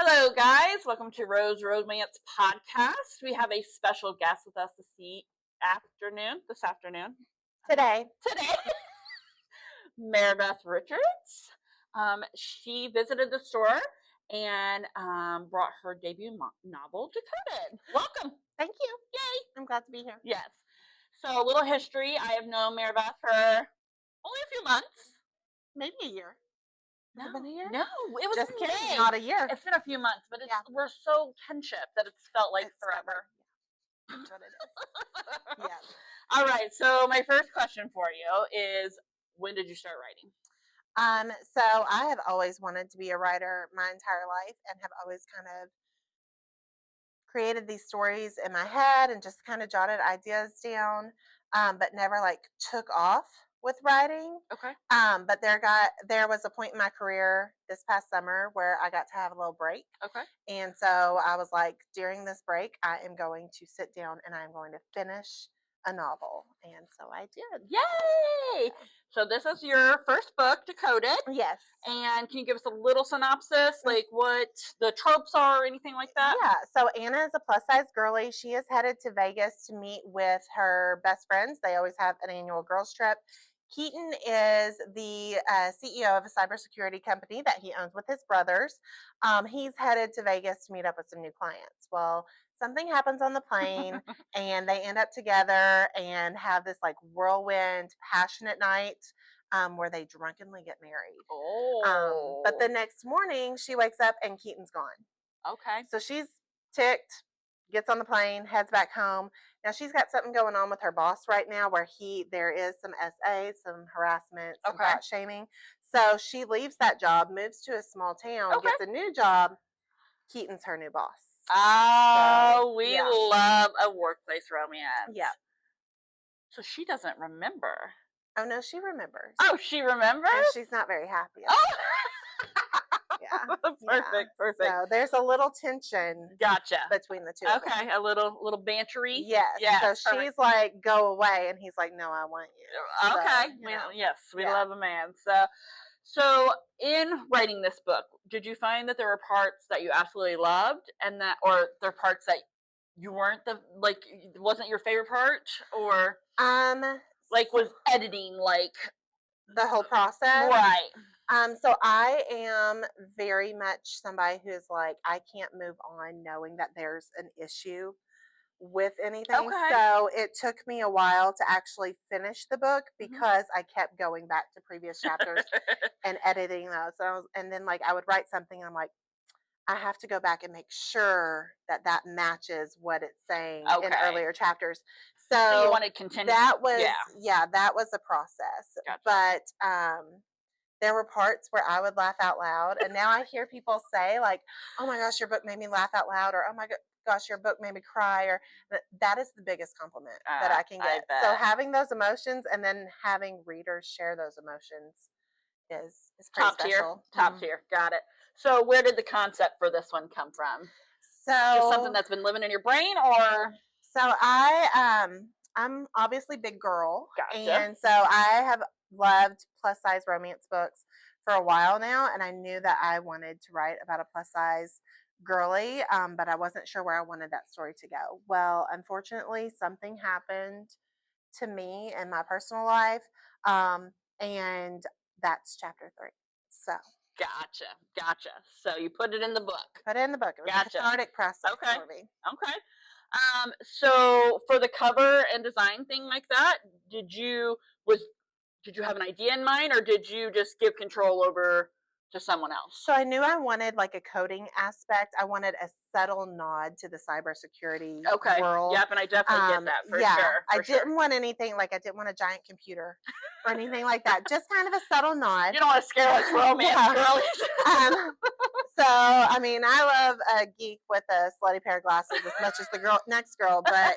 Hello, guys. Welcome to Rose Romance Podcast. We have a special guest with us this afternoon. Today. Meribeth Richards. She visited the store and brought her debut novel, Decoded. Welcome. Thank you. Yay. I'm glad to be here. Yes. So, a little history. I have known Meribeth for only a few months. Maybe a year. Has it been a year? No, it was just in kidding. May. Not a year. It's been a few months, but we're so kinship that it's felt like forever. That's what it is. Yes. All right. So my first question for you is, when did you start writing? So I have always wanted to be a writer my entire life, and have always kind of created these stories in my head and just kind of jotted ideas down, but never like took off with writing. Okay. But there was a point in my career this past summer where I got to have a little break. Okay. And so I was like, during this break, I am going to sit down and I'm going to finish a novel. And so I did. Yay! So this is your first book, Decoded. Yes. And can you give us a little synopsis, like what the tropes are or anything like that? Yeah. So Anna is a plus-size girly. She is headed to Vegas to meet with her best friends. They always have an annual girls trip. Keaton is the CEO of a cybersecurity company that he owns with his brothers. He's headed to Vegas to meet up with some new clients. Well, something happens on the plane and they end up together and have this like whirlwind, passionate night where they drunkenly get married. Oh. But the next morning she wakes up and Keaton's gone. Okay. So she's ticked, gets on the plane, heads back home. Now she's got something going on with her boss right now where there is some SA, some harassment, some thought shaming. So she leaves that job, moves to a small town, gets a new job. Keaton's her new boss. Oh, so, we love a workplace romance. Yeah. So she doesn't remember. Oh, no, she remembers. Oh, she remembers? And she's not very happy. Oh! Yeah. Perfect. So there's a little tension. Gotcha. Between the two. Okay, a little bantery. Yes. So she's like, go away, and he's like, no, I want you. Okay. So, we love a man. So in writing this book, did you find that there were parts that you absolutely loved, and or there are parts that you weren't wasn't your favorite part, or was editing the whole process? Right. So I am very much somebody who's like, I can't move on knowing that there's an issue with anything. Okay. So it took me a while to actually finish the book because I kept going back to previous chapters and editing those. And then I would write something and I'm like, I have to go back and make sure that matches what it's saying in earlier chapters. So you wanted continue. That was that was a process. Gotcha. But there were parts where I would laugh out loud, and now I hear people say like, "Oh my gosh, your book made me laugh out loud," or "Oh my gosh, your book made me cry," or that is the biggest compliment that I can get. So having those emotions and then having readers share those emotions is pretty special. Top tier. Got it. So where did the concept for this one come from? So just something that's been living in your brain, or? So I'm obviously big girl. Gotcha. And so I have loved plus size romance books for a while now, and I knew that I wanted to write about a plus size girly, but I wasn't sure where I wanted that story to go. Well, unfortunately, something happened to me in my personal life, and that's chapter 3. So Gotcha. So you put it in the book. Put it in the book. It was a cathartic process for me. Okay. So for the cover and design thing like that, did you have an idea in mind, or did you just give control over to someone else? So I knew I wanted a coding aspect. I wanted a subtle nod to the cybersecurity world. Yep, and I definitely get that for sure. I didn't want anything I didn't want a giant computer or anything like that. Just kind of a subtle nod. You don't want to scare us romance girlies. So I mean, I love a geek with a slutty pair of glasses as much as the next girl, but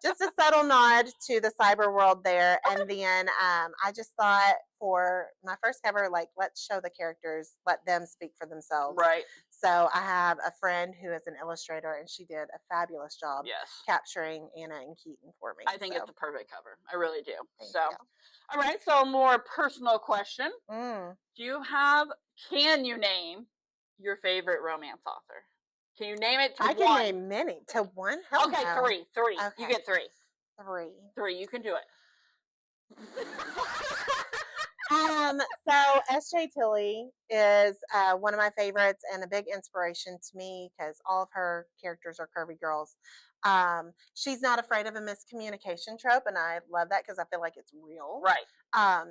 just a subtle nod to the cyber world there. And then I just thought for my first cover, let's show the characters, let them speak for themselves. Right. So I have a friend who is an illustrator, and she did a fabulous job capturing Anna and Keaton for me. I think it's a perfect cover. I really do. Thank you. All right. So a more personal question. Can you name your favorite romance author? Can you name it to I can one? name many. To one? Hell Okay, no. three. You Okay. get three. 3. You can do it. So S.J. Tilly is one of my favorites and a big inspiration to me because all of her characters are curvy girls. She's not afraid of a miscommunication trope, and I love that because I feel like it's real. Right.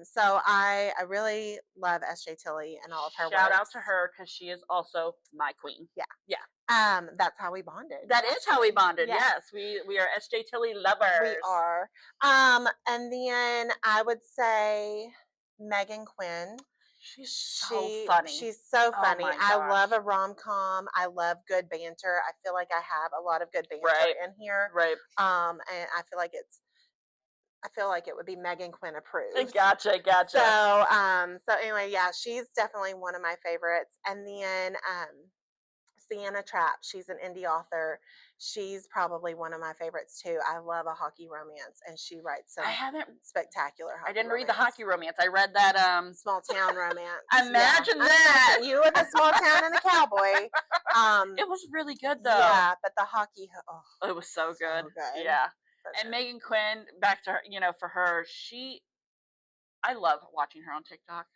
So I really love S.J. Tilly and all of her Shout works. out to her because she is also my queen. Yeah. Yeah. That's how we bonded. That is how we bonded. Yes. Yes. We are SJ Tilly lovers. We are. And then I would say Megan Quinn. She's so funny. She's so Oh funny. my I gosh. love a rom-com. I love good banter. I feel like I have a lot of good banter Right. in here. Right. And I feel like it would be Megan Quinn approved. Gotcha. So anyway, yeah, she's definitely one of my favorites. And then Sienna Trapp, she's an indie author. She's probably one of my favorites too. I love a hockey romance, and she writes some I haven't. spectacular hockey I didn't read romance. the hockey romance. I read that Small town romance. Imagine that. You with a small town and a cowboy. It was really good though. Yeah, but the hockey, oh, it was so good. So good. Yeah. So And good. Megan Quinn, back to her, for her, I love watching her on TikTok.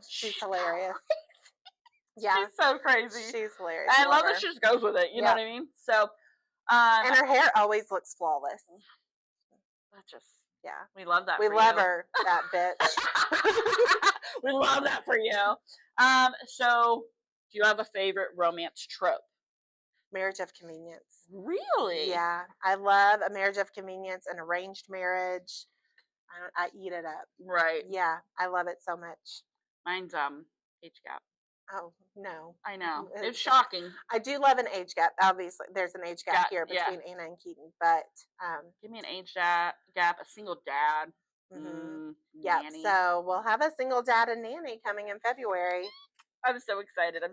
She's hilarious. Yeah. She's so crazy. She's hilarious. I love that she just goes with it. You know what I mean? So, and her hair always looks flawless. That just, yeah. We love that. We love her, that bitch. We love that for you. So, do you have a favorite romance trope? Marriage of convenience. Really? Yeah. I love a marriage of convenience, an arranged marriage. I eat it up. Right. Yeah. I love it so much. Mine's age gap. Oh, no. I know. It's shocking. I do love an age gap. Obviously, there's an age gap here between Anna and Keaton, but give me an age gap, a single dad. Yeah, so we'll have a single dad and nanny coming in February. I'm so excited.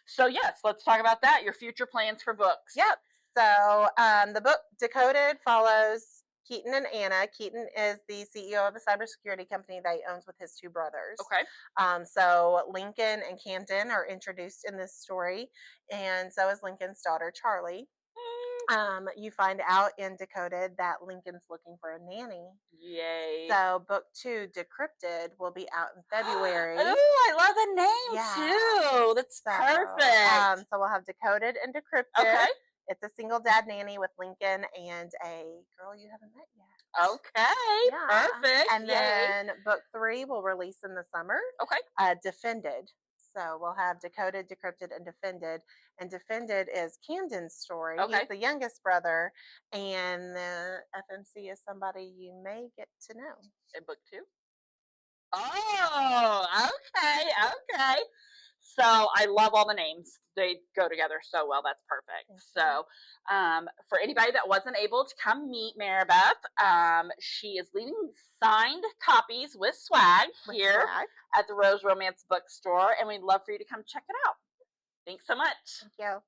So yes, let's talk about that. Your future plans for books. Yep. So the book Decoded follows Keaton and Anna. Keaton is the CEO of a cybersecurity company that he owns with his 2 brothers. Okay. So Lincoln and Camden are introduced in this story, and so is Lincoln's daughter, Charlie. You find out in Decoded that Lincoln's looking for a nanny. Yay. So book 2, Decrypted, will be out in February. Oh, I love the name too. That's perfect. So we'll have Decoded and Decrypted. Okay. It's a single dad nanny with Lincoln and a girl you haven't met yet. Okay. Yeah. Perfect. And then book 3 will release in the summer. Okay. Defended. So we'll have Decoded, Decrypted, and Defended. And Defended is Camden's story. Okay. He's the youngest brother, and the FMC is somebody you may get to know. In book 2? Oh, okay. So I love all the names. They go together so well. That's perfect. So for anybody that wasn't able to come meet Meribeth, she is leaving signed copies with swag here at the Rose Romance Bookstore, and we'd love for you to come check it out. Thanks so much. Thank you.